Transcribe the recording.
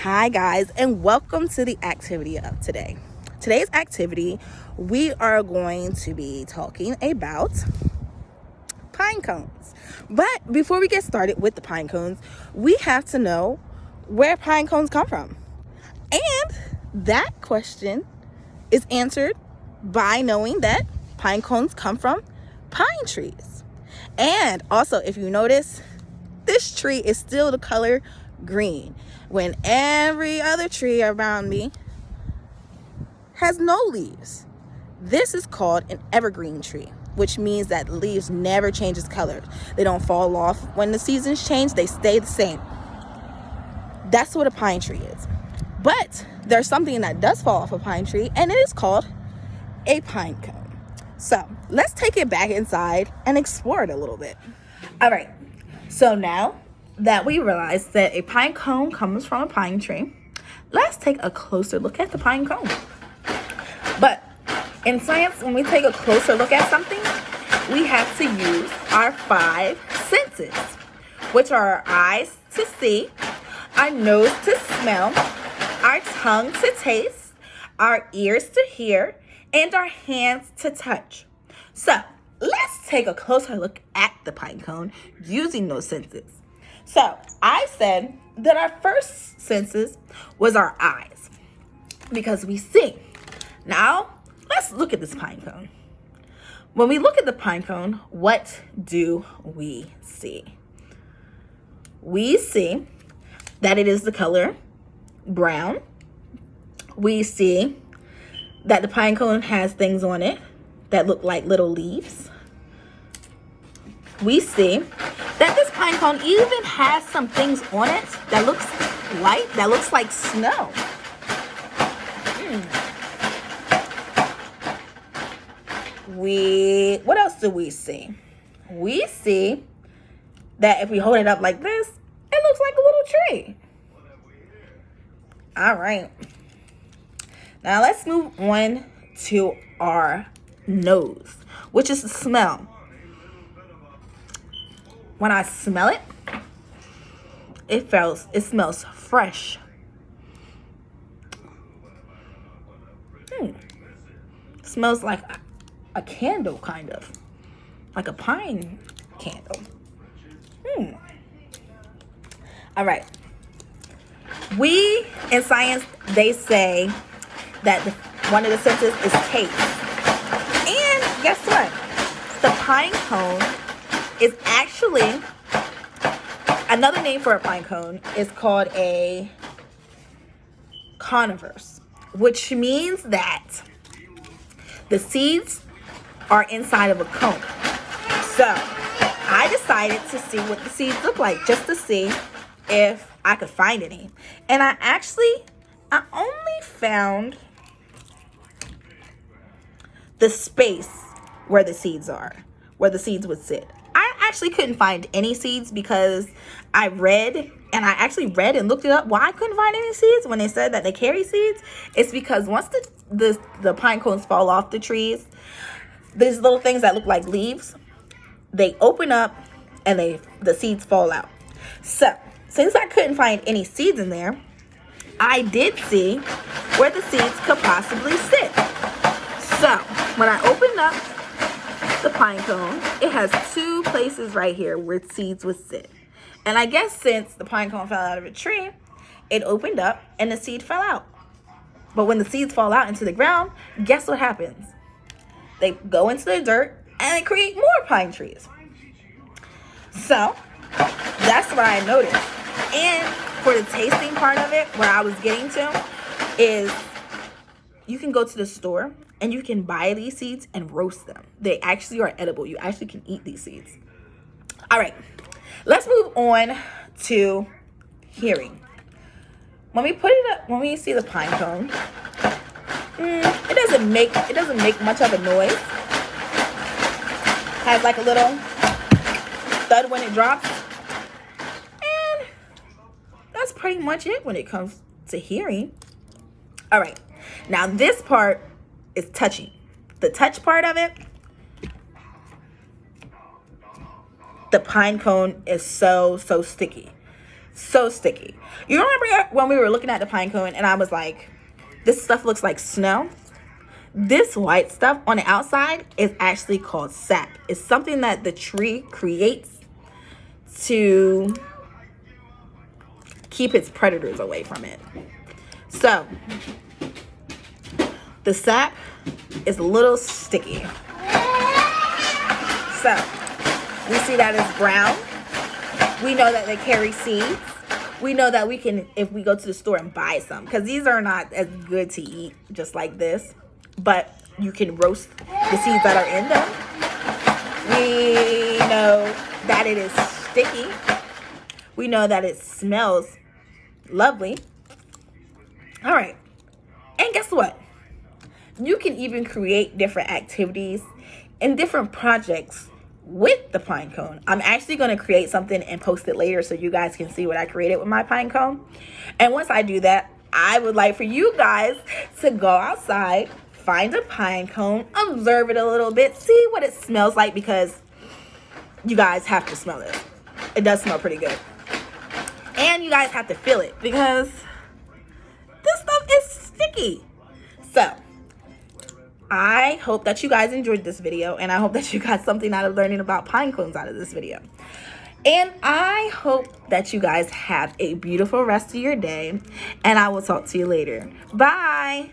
Hi guys, and welcome to the activity of today. Today's activity, we are going to be talking about pine cones. But before we get started with the pine cones, we have to know where pine cones come from. And that question is answered by knowing that pine cones come from pine trees. And also, if you notice, this tree is still the color green when every other tree around me has no leaves. This is called an evergreen tree, which means that the leaves never change its color. They don't fall off. When the seasons change, they stay the same. That's what a pine tree is. But there's something that does fall off a pine tree, and it is called a pine cone. So let's take it back inside and explore it a little bit. All right, so now that we realize that a pine cone comes from a pine tree, let's take a closer look at the pine cone. But in science, when we take a closer look at something, we have to use our 5 senses, which are our eyes to see, our nose to smell, our tongue to taste, our ears to hear, and our hands to touch. So let's take a closer look at the pine cone using those senses. So I said that our first senses was our eyes because we see. Now let's look at this pine cone. When we look at the pine cone, what do we see? We see that it is the color brown. We see that the pine cone has things on it that look like little leaves. We see that this pine cone even has some things on it that looks white, that looks like snow. What else do we see? We see that if we hold it up like this, it looks like a little tree. All right. Now let's move on to our nose, which is the smell. When I smell it, it smells fresh. Smells like a candle, kind of. Like a pine candle. All right. In science, they say that one of the senses is taste. And guess what? The pine cone is actually, another name for a pine cone is called a coniferous, which means that the seeds are inside of a cone. So I decided to see what the seeds look like, just to see if I could find any. And I only found the space where the seeds are, where the seeds would sit. I actually couldn't find any seeds because I read and looked it up why I couldn't find any seeds when they said that they carry seeds. It's because once the pine cones fall off the trees, these little things that look like leaves, they open up and the seeds fall out. So since I couldn't find any seeds in there, I did see where the seeds could possibly sit. So when I opened up the pine cone, it has 2 places right here where seeds would sit. And I guess since the pine cone fell out of a tree, it opened up and the seed fell out. But when the seeds fall out into the ground, guess what happens? They go into the dirt and they create more pine trees. So that's what I noticed. And for the tasting part of it, where I was getting to, is you can go to the store and you can buy these seeds and roast them. They actually are edible. You actually can eat these seeds. All right, let's move on to hearing. When we see the pine cone, it doesn't make much of a noise. Has like a little thud when it drops. And that's pretty much it when it comes to hearing. All right, now this part is touching. The touch part of it, the pine cone is so sticky. So sticky. You remember when we were looking at the pine cone and I was like, this stuff looks like snow? This white stuff on the outside is actually called sap. It's something that the tree creates to keep its predators away from it. So the sap is a little sticky. So we see that it's brown. We know that they carry seeds. We know that we can, if we go to the store and buy some, because these are not as good to eat just like this, but you can roast the seeds that are in them. We know that it is sticky. We know that it smells lovely. All right. And guess what? You can even create different activities and different projects with the pine cone. I'm actually going to create something and post it later so you guys can see what I created with my pine cone. And once I do that, I would like for you guys to go outside, find a pine cone, observe it a little bit, see what it smells like, because you guys have to smell it. It does smell pretty good. And you guys have to feel it because this stuff is sticky. So I hope that you guys enjoyed this video, and I hope that you got something out of learning about pine cones out of this video. And I hope that you guys have a beautiful rest of your day, and I will talk to you later. Bye.